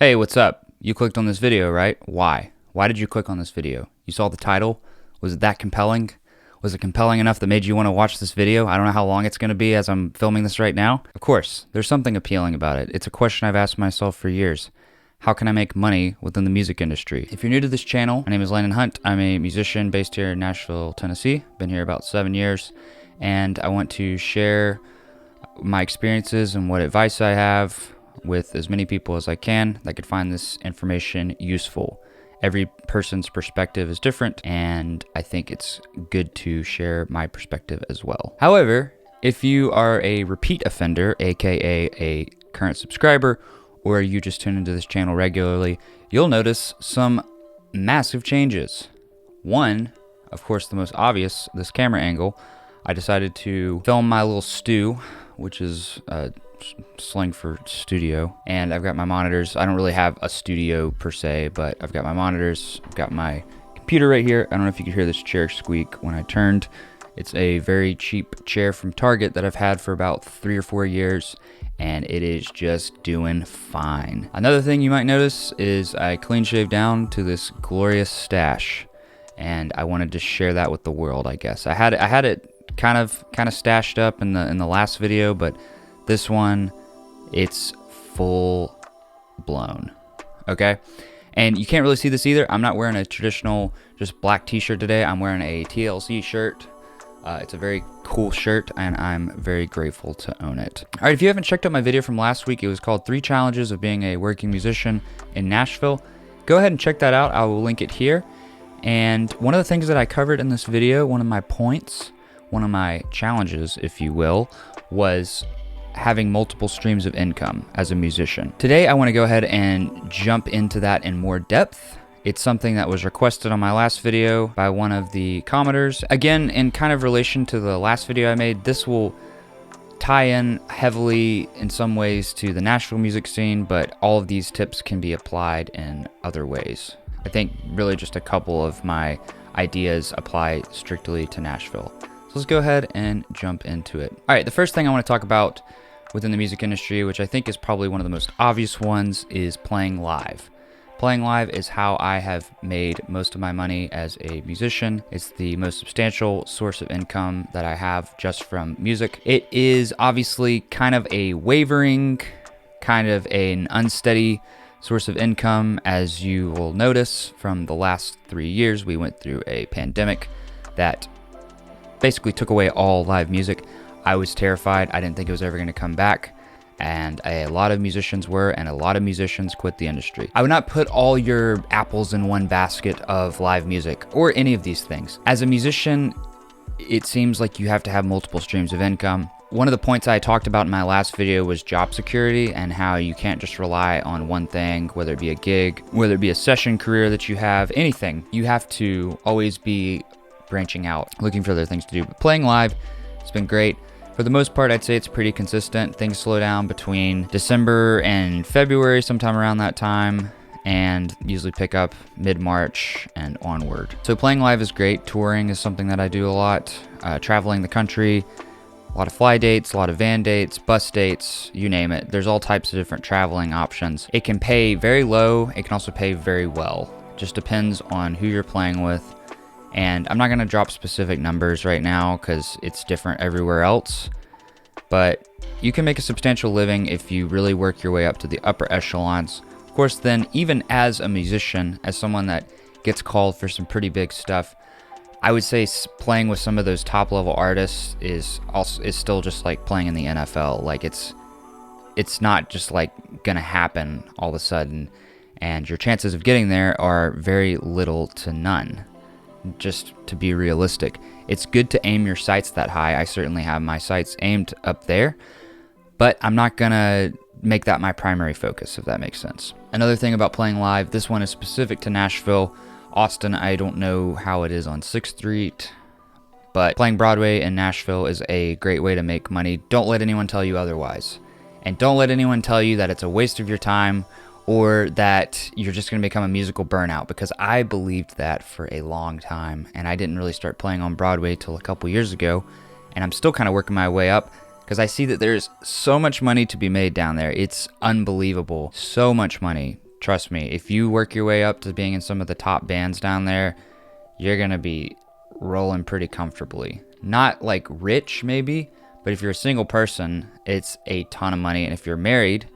Hey, what's up? You clicked on this video, right? Why? Why did you click on this video? You saw the title? Was it that compelling? Was it compelling enough that made you want to watch this video? I don't know how long it's going to be as I'm filming this right now. Of course, there's something appealing about it. It's a question I've asked myself for years. How can I make money within the music industry? If you're new to this channel, my name is Landon Hunt. I'm a musician based here in Nashville, Tennessee. Been here about 7 years, and I want to share my experiences and what advice I have with as many people as I can that could find this information useful. Every person's perspective is different, and I think it's good to share my perspective as well. However, if you are a repeat offender, aka a current subscriber, or you just tune into this channel regularly, you'll notice some massive changes. One, of course, the most obvious, this camera angle. I decided to film my little stew, which is slang for studio, and I've got my monitors. I don't really have a studio per se, but I've got my monitors, I've got my computer right here. I don't know if you could hear this chair squeak when I turned. It's a very cheap chair from Target that I've had for about 3 or 4 years, and it is just doing fine. Another thing you might notice is I clean shaved down to this glorious stash, and I wanted to share that with the world, I guess. I had it kind of stashed up in the last video, but this one, it's full blown. Okay, and you can't really see this either. I'm not wearing a traditional just black t-shirt today. I'm wearing a TLC shirt. It's a very cool shirt, and I'm very grateful to own it. All right, if you haven't checked out my video from last week, it was called 3 Challenges of Being a Working Musician in Nashville. Go ahead and check that out. I will link it here. And one of the things that I covered in this video, one of my points, one of my challenges, if you will, was having multiple streams of income as a musician. Today, I want to go ahead and jump into that in more depth. It's something that was requested on my last video by one of the commenters. Again, in kind of relation to the last video I made, this will tie in heavily in some ways to the Nashville music scene, but all of these tips can be applied in other ways. I think really just a couple of my ideas apply strictly to Nashville. So let's go ahead and jump into it. All right, the first thing I want to talk about within the music industry, which I think is probably one of the most obvious ones, is playing live. Playing live is how I have made most of my money as a musician. It's the most substantial source of income that I have just from music. It is obviously kind of a wavering, kind of an unsteady source of income. As you will notice from the last 3 years, we went through a pandemic that basically took away all live music. I was terrified. I didn't think it was ever going to come back. And a lot of musicians were, and a lot of musicians quit the industry. I would not put all your apples in one basket of live music or any of these things. As a musician, it seems like you have to have multiple streams of income. One of the points I talked about in my last video was job security and how you can't just rely on one thing, whether it be a gig, whether it be a session career that you have, anything. You have to always be branching out, looking for other things to do. But playing live, it's been great. For the most part, I'd say it's pretty consistent. Things slow down between December and February, sometime around that time, and usually pick up mid-March and onward. So playing live is great. Touring is something that I do a lot. Traveling the country, a lot of fly dates, a lot of van dates, bus dates, you name it. There's all types of different traveling options. It can pay very low. It can also pay very well. Just depends on who you're playing with. And I'm not going to drop specific numbers right now because it's different everywhere else. But you can make a substantial living if you really work your way up to the upper echelons. Of course, then even as a musician, as someone that gets called for some pretty big stuff, I would say playing with some of those top level artists is still just like playing in the NFL. Like it's not just like going to happen all of a sudden. And your chances of getting there are very little to none. Just to be realistic, it's good to aim your sights that high. I certainly have my sights aimed up there, but I'm not gonna make that my primary focus, if that makes sense. Another thing about playing live, this one is specific to Nashville. Austin, I don't know how it is on 6th Street, but playing Broadway in Nashville is a great way to make money. Don't let anyone tell you otherwise, and don't let anyone tell you that it's a waste of your time or that you're just going to become a musical burnout, because I believed that for a long time, and I didn't really start playing on Broadway till a couple years ago, and I'm still kind of working my way up because I see that there's so much money to be made down there. It's unbelievable. So much money. Trust me, if you work your way up to being in some of the top bands down there, you're going to be rolling pretty comfortably. Not like rich maybe, but if you're a single person, it's a ton of money. And if you're married,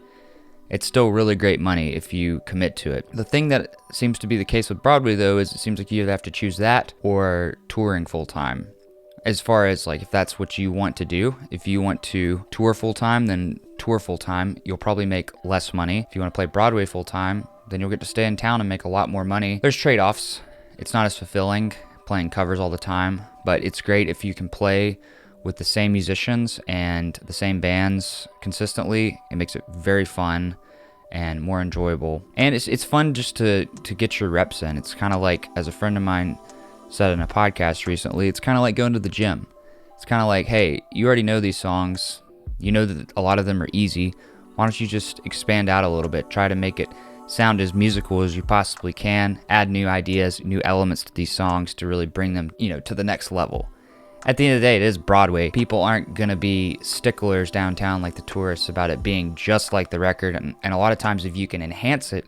it's still really great money if you commit to it. The thing that seems to be the case with Broadway, though, is it seems like you either have to choose that or touring full time. As far as like if that's what you want to do, if you want to tour full time, then tour full time. You'll probably make less money. If you want to play Broadway full time, then you'll get to stay in town and make a lot more money. There's trade-offs. It's not as fulfilling playing covers all the time, but it's great if you can play with the same musicians and the same bands consistently. It makes it very fun and more enjoyable. And it's fun just to get your reps in. It's kind of like, as a friend of mine said in a podcast recently, it's kind of like going to the gym. It's kind of like, hey, you already know these songs. You know that a lot of them are easy. Why don't you just expand out a little bit? Try to make it sound as musical as you possibly can. Add new ideas, new elements to these songs to really bring them, to the next level. At the end of the day, it is Broadway. People aren't going to be sticklers downtown like the tourists about it being just like the record. And a lot of times, if you can enhance it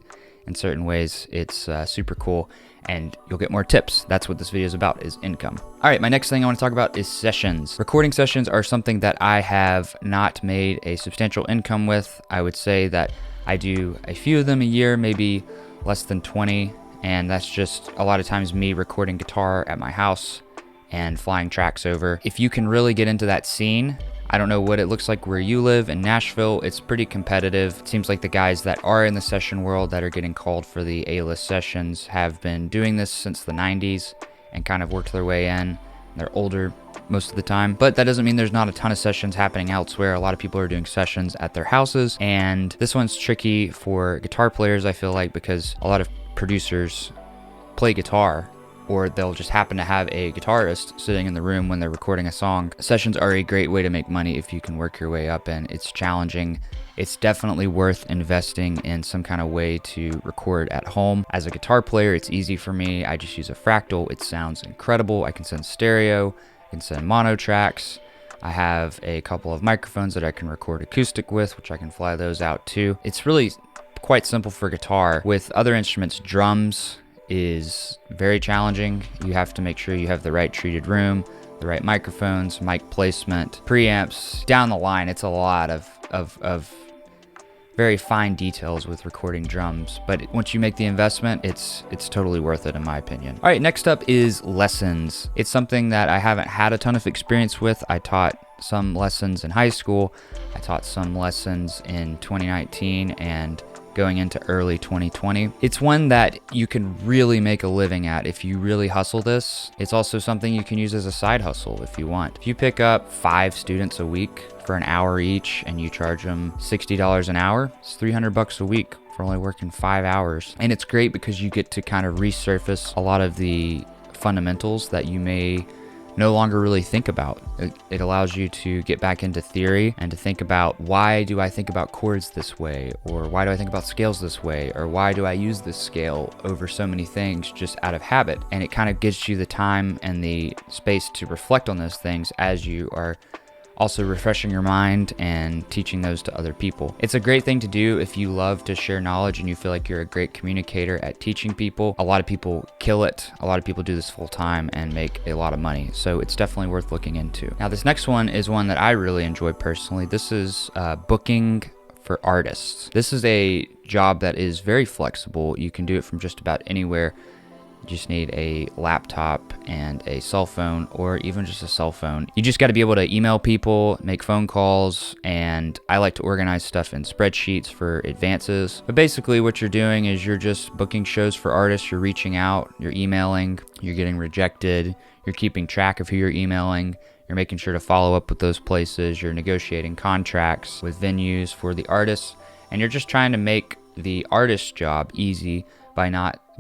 in certain ways, it's super cool. And you'll get more tips. That's what this video is about, is income. All right, my next thing I want to talk about is sessions. Recording sessions are something that I have not made a substantial income with. I would say that I do a few of them a year, maybe less than 20. And that's just a lot of times me recording guitar at my house and flying tracks over. If you can really get into that scene, I don't know what it looks like where you live in Nashville. It's pretty competitive. It seems like the guys that are in the session world that are getting called for the A-list sessions have been doing this since the 90s and kind of worked their way in. They're older most of the time, but that doesn't mean there's not a ton of sessions happening elsewhere. A lot of people are doing sessions at their houses, and this one's tricky for guitar players, I feel like, because a lot of producers play guitar, or they'll just happen to have a guitarist sitting in the room when they're recording a song. Sessions are a great way to make money if you can work your way up, and it's challenging. It's definitely worth investing in some kind of way to record at home. As a guitar player, it's easy for me. I just use a Fractal. It sounds incredible. I can send stereo, I can send mono tracks. I have a couple of microphones that I can record acoustic with, which I can fly those out too. It's really quite simple for guitar. With other instruments, drums is very challenging. You have to make sure you have the right treated room, the right microphones, mic placement, preamps. Down the line, it's a lot of very fine details with recording drums, but once you make the investment, it's totally worth it in my opinion. All right, next up is lessons. It's something that I haven't had a ton of experience with. I taught some lessons in high school. I taught some lessons in 2019 and going into early 2020. It's one that you can really make a living at if you really hustle this. It's also something you can use as a side hustle if you want. If you pick up 5 students a week for an hour each and you charge them $60 an hour, it's $300 a week for only working 5 hours. And it's great because you get to kind of resurface a lot of the fundamentals that you may no longer really think about. It allows you to get back into theory and to think about, why do I think about chords this way? Or why do I think about scales this way? Or why do I use this scale over so many things just out of habit? And it kind of gives you the time and the space to reflect on those things as you are also refreshing your mind and teaching those to other people. It's a great thing to do if you love to share knowledge and you feel like you're a great communicator at teaching people. A lot of people kill it. A lot of people do this full time and make a lot of money. So it's definitely worth looking into. Now, this next one is one that I really enjoy personally. This is booking for artists. This is a job that is very flexible. You can do it from just about anywhere. You just need a laptop and a cell phone, or even just a cell phone. You just got to be able to email people, make phone calls, and I like to organize stuff in spreadsheets for advances. But basically what you're doing is you're just booking shows for artists. You're reaching out, you're emailing, you're getting rejected, you're keeping track of who you're emailing, you're making sure to follow up with those places, you're negotiating contracts with venues for the artists, and you're just trying to make the artist's job easy by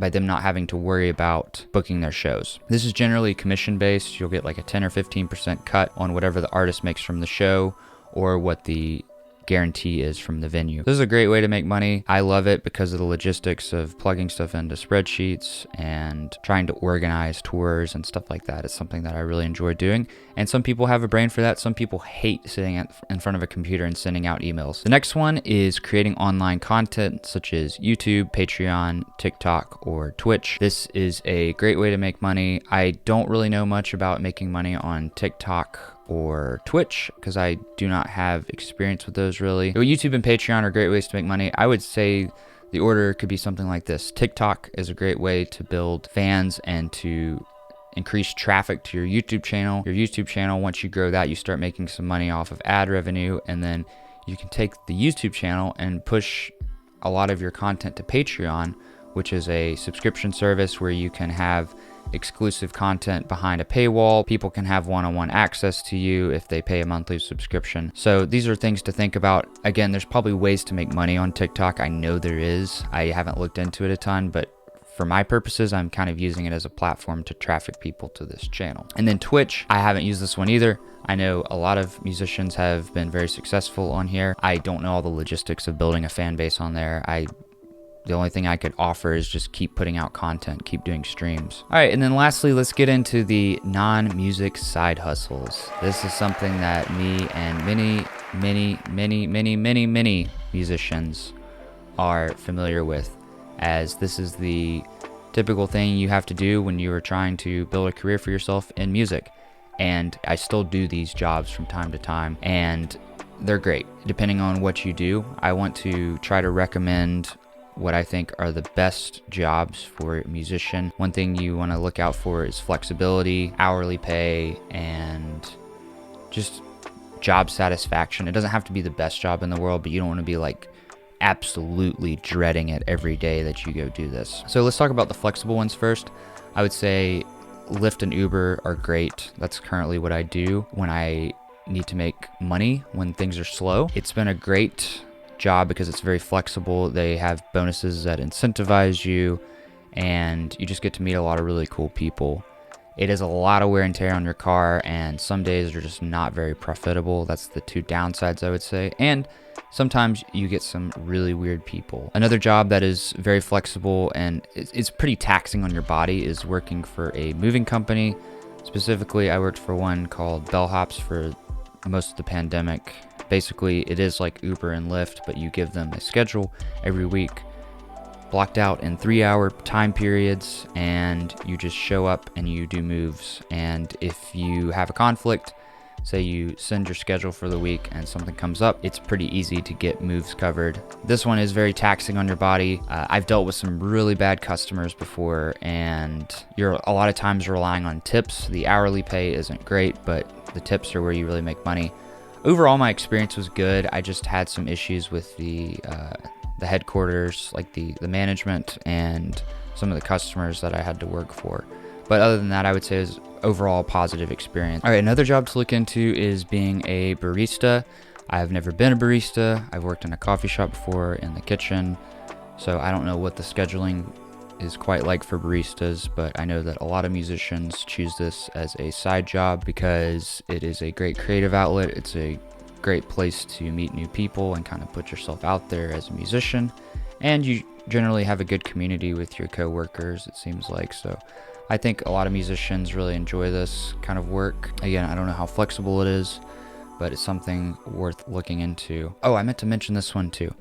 them not having to worry about booking their shows. This is generally commission based. You'll get like a 10 or 15% cut on whatever the artist makes from the show, or what the guarantee is from the venue. This is a great way to make money. I love it because of the logistics of plugging stuff into spreadsheets and trying to organize tours and stuff like that. It's something that I really enjoy doing. And some people have a brain for that. Some people hate sitting in front of a computer and sending out emails. The next one is creating online content such as YouTube, Patreon, TikTok, or Twitch. This is a great way to make money. I don't really know much about making money on TikTok or Twitch because I do not have experience with those really. YouTube and Patreon are great ways to make money. I would say the order could be something like this. TikTok is a great way to build fans and to increase traffic to your YouTube channel. Your YouTube channel, once you grow that, you start making some money off of ad revenue, and then you can take the YouTube channel and push a lot of your content to Patreon, which is a subscription service where you can have exclusive content behind a paywall. People can have one-on-one access to you if they pay a monthly subscription. So these are things to think about. Again, there's probably ways to make money on TikTok. I know there is. I haven't looked into it a ton, but for my purposes, I'm kind of using it as a platform to traffic people to this channel. And then Twitch, I haven't used this one either. I know a lot of musicians have been very successful on here. I don't know all the logistics of building a fan base on there. The only thing I could offer is just keep putting out content, keep doing streams. All right, and then lastly, let's get into the non-music side hustles. This is something that me and many musicians are familiar with, as this is the typical thing you have to do when you are trying to build a career for yourself in music. And I still do these jobs from time to time, and they're great. Depending on what you do, I want to try to recommend what I think are the best jobs for a musician. One thing you want to look out for is flexibility, hourly pay, and just job satisfaction. It doesn't have to be the best job in the world, but you don't want to be like absolutely dreading it every day that you go do this. So let's talk about the flexible ones first. I would say Lyft and Uber are great. That's currently what I do when I need to make money when things are slow. It's been a great job because it's very flexible. They have bonuses that incentivize you, and you just get to meet a lot of really cool people. It is a lot of wear and tear on your car, and some days are just not very profitable. That's the two downsides, I would say. And sometimes you get some really weird people. Another job that is very flexible and it's pretty taxing on your body is working for a moving company. Specifically, I worked for one called Bellhops for most of the pandemic. Basically, it is like Uber and Lyft, but you give them a schedule every week, blocked out in 3-hour time periods, and you just show up and you do moves. And if you have a conflict, say you send your schedule for the week and something comes up, it's pretty easy to get moves covered. This one is very taxing on your body. I've dealt with some really bad customers before, and you're a lot of times relying on tips. The hourly pay isn't great, but the tips are where you really make money. Overall, my experience was good. I just had some issues with the headquarters, like the management and some of the customers that I had to work for. But other than that, I would say it was overall a positive experience. All right, another job to look into is being a barista. I've never been a barista. I've worked in a coffee shop before in the kitchen, so I don't know what the scheduling is quite like for baristas, but I know that a lot of musicians choose this as a side job because it is a great creative outlet. It's a great place to meet new people and kind of put yourself out there as a musician, and you generally have a good community with your co-workers, it seems like. So I think a lot of musicians really enjoy this kind of work. Again, I don't know how flexible it is, but it's something worth looking into. Oh, I meant to mention this one too.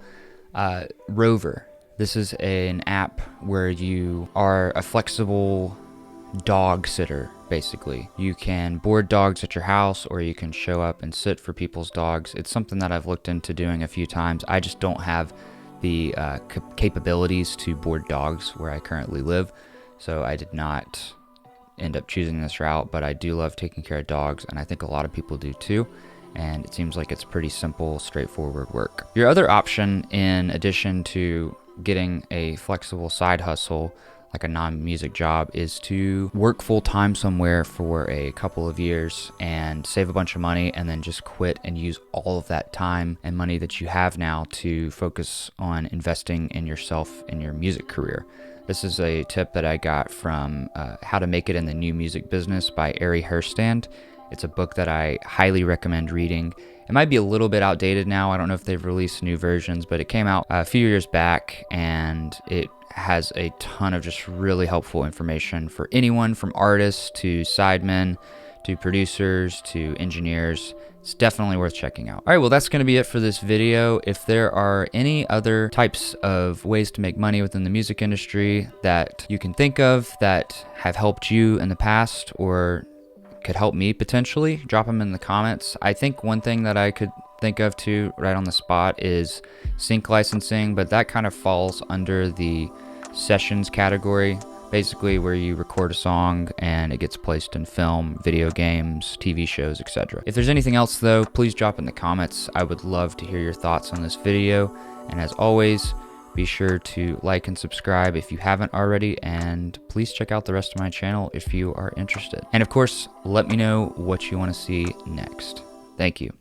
Rover. This is an app where you are a flexible dog sitter, basically. You can board dogs at your house, or you can show up and sit for people's dogs. It's something that I've looked into doing a few times. I just don't have the capabilities to board dogs where I currently live, so I did not end up choosing this route, but I do love taking care of dogs, and I think a lot of people do too. And it seems like it's pretty simple, straightforward work. Your other option, in addition to getting a flexible side hustle like a non-music job, is to work full-time somewhere for a couple of years and save a bunch of money, and then just quit and use all of that time and money that you have now to focus on investing in yourself in your music career. This is a tip that I got from How to Make It in the New Music Business by Ari Herstand. It's a book that I highly recommend reading. It might be a little bit outdated now. I don't know if they've released new versions, but it came out a few years back, and it has a ton of just really helpful information for anyone from artists to sidemen to producers to engineers. It's definitely worth checking out. All right, well, that's going to be it for this video. If there are any other types of ways to make money within the music industry that you can think of that have helped you in the past or could help me potentially, drop them in the comments. I think one thing that I could think of too right on the spot is sync licensing, but that kind of falls under the sessions category, basically where you record a song and it gets placed in film, video games, TV shows, etc. If there's anything else though, please drop in the comments. I would love to hear your thoughts on this video. And as always, be sure to like and subscribe if you haven't already, and please check out the rest of my channel if you are interested. And of course, let me know what you want to see next. Thank you.